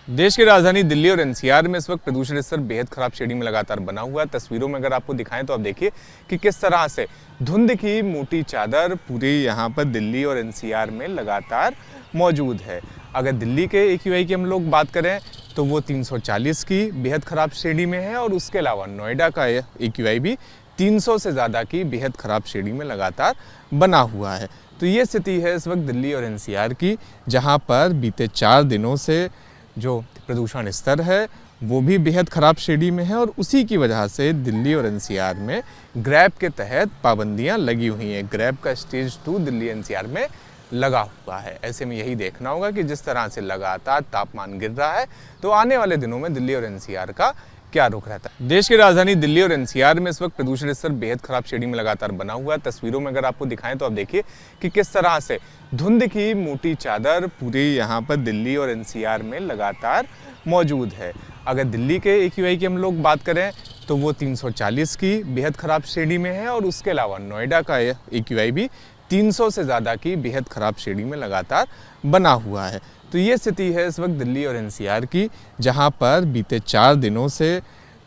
देश की राजधानी दिल्ली और एनसीआर में इस वक्त प्रदूषण स्तर बेहद खराब श्रेणी में लगातार बना हुआ है। तस्वीरों में अगर आपको दिखाएं तो आप देखिए कि किस तरह से धुंध की मोटी चादर पूरी यहाँ पर दिल्ली और एनसीआर में लगातार मौजूद है। अगर दिल्ली के एक्यूआई की हम लोग बात करें तो वो 340 की बेहद खराब श्रेणी में है और उसके अलावा नोएडा का एक्यूआई भी 300 से ज़्यादा की बेहद खराब श्रेणी में लगातार बना हुआ है। तो ये स्थिति है इस वक्त दिल्ली और एनसीआर की, जहाँ पर बीते 4 दिनों से जो प्रदूषण स्तर है वो भी बेहद ख़राब श्रेणी में है और उसी की वजह से दिल्ली और एनसीआर में ग्रैब के तहत पाबंदियां लगी हुई हैं। ग्रैब का स्टेज 2 दिल्ली एनसीआर में लगा हुआ है। ऐसे में यही देखना होगा कि जिस तरह से लगातार तापमान गिर रहा है तो आने वाले दिनों में दिल्ली और एनसीआर का क्या रुख रहता है। देश की राजधानी दिल्ली और एनसीआर में इस वक्त प्रदूषण स्तर बेहद खराब श्रेणी में लगातार बना हुआ है। तस्वीरों में अगर आपको दिखाएं तो आप देखिए कि किस तरह से धुंध की मोटी चादर पूरी यहाँ पर दिल्ली और एनसीआर में लगातार मौजूद है। अगर दिल्ली के एक्यूआई की हम लोग बात करें तो वो 340 की बेहद खराब श्रेणी में है और उसके अलावा नोएडा का एक्यूआई भी 300 से ज़्यादा की बेहद खराब श्रेणी में लगातार बना हुआ है। तो ये स्थिति है इस वक्त दिल्ली और एनसीआर की, जहाँ पर बीते 4 दिनों से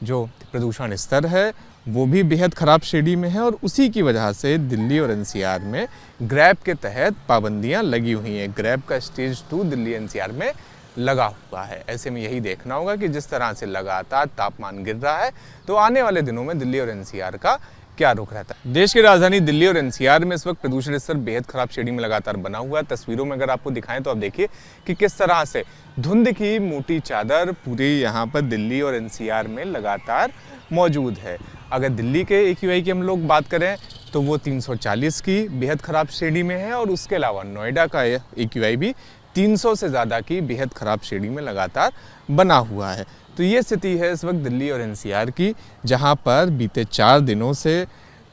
जो प्रदूषण स्तर है वो भी बेहद ख़राब श्रेणी में है और उसी की वजह से दिल्ली और एनसीआर में ग्रैब के तहत पाबंदियां लगी हुई हैं। ग्रैब का स्टेज 2 दिल्ली एनसीआर में लगा हुआ है। ऐसे में यही देखना होगा कि जिस तरह से लगातार तापमान गिर रहा है तो आने वाले दिनों में दिल्ली और एनसीआर का क्या रुख रहता है। देश की राजधानी दिल्ली और एनसीआर में इस वक्त प्रदूषण स्तर बेहद खराब श्रेणी में लगातार बना हुआ है। तस्वीरों में अगर आपको दिखाएं तो आप देखिए कि किस तरह से धुंध की मोटी चादर पूरी यहाँ पर दिल्ली और एनसीआर में लगातार मौजूद है। अगर दिल्ली के एक्यूआई की हम लोग बात करें तो वो 340 की बेहद खराब श्रेणी में है और उसके अलावा नोएडा का एक्यूआई भी 300 से ज़्यादा की बेहद खराब श्रेणी में लगातार बना हुआ है। तो ये स्थिति है इस वक्त दिल्ली और एनसीआर की, जहाँ पर बीते 4 दिनों से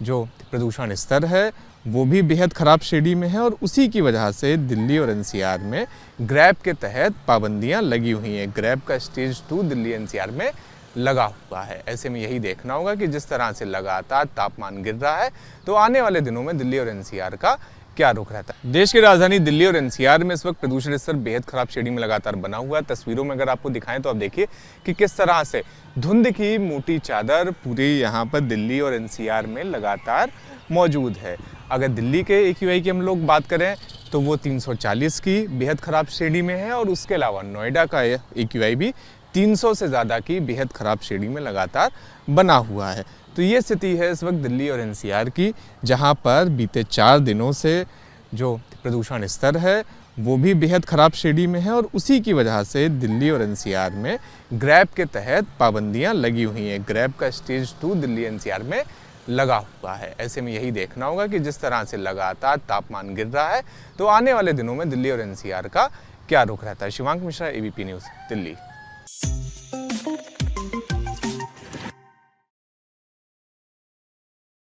जो प्रदूषण स्तर है वो भी बेहद ख़राब श्रेणी में है और उसी की वजह से दिल्ली और एनसीआर में ग्रैब के तहत पाबंदियां लगी हुई हैं। ग्रैब का स्टेज 2 दिल्ली एनसीआर में लगा हुआ है। ऐसे में यही देखना होगा कि जिस तरह से लगातार तापमान गिर रहा है तो आने वाले दिनों में दिल्ली और एनसीआर का क्या रुख रहता है। देश की राजधानी दिल्ली और एनसीआर में इस वक्त प्रदूषण स्तर बेहद खराब श्रेणी में लगातार बना हुआ है। तस्वीरों में अगर आपको दिखाएं तो आप देखिए कि किस तरह से धुंध की मोटी चादर पूरी यहाँ पर दिल्ली और एनसीआर में लगातार मौजूद है। अगर दिल्ली के एक्यूआई की हम लोग बात करें तो वो 340 की बेहद खराब श्रेणी में है और उसके अलावा नोएडा का एक्यूआई भी 300 से ज़्यादा की बेहद खराब श्रेणी में लगातार बना हुआ है। तो ये स्थिति है इस वक्त दिल्ली और एनसीआर की, जहाँ पर बीते 4 दिनों से जो प्रदूषण स्तर है वो भी बेहद ख़राब श्रेणी में है और उसी की वजह से दिल्ली और एनसीआर में ग्रैब के तहत पाबंदियां लगी हुई हैं। ग्रैब का स्टेज 2 दिल्ली एनसीआर में लगा हुआ है। ऐसे में यही देखना होगा कि जिस तरह से लगातार तापमान गिर रहा है तो आने वाले दिनों में दिल्ली और एनसीआर का क्या रुख रहता है। Shivank Mishra, ABP news, Delhi.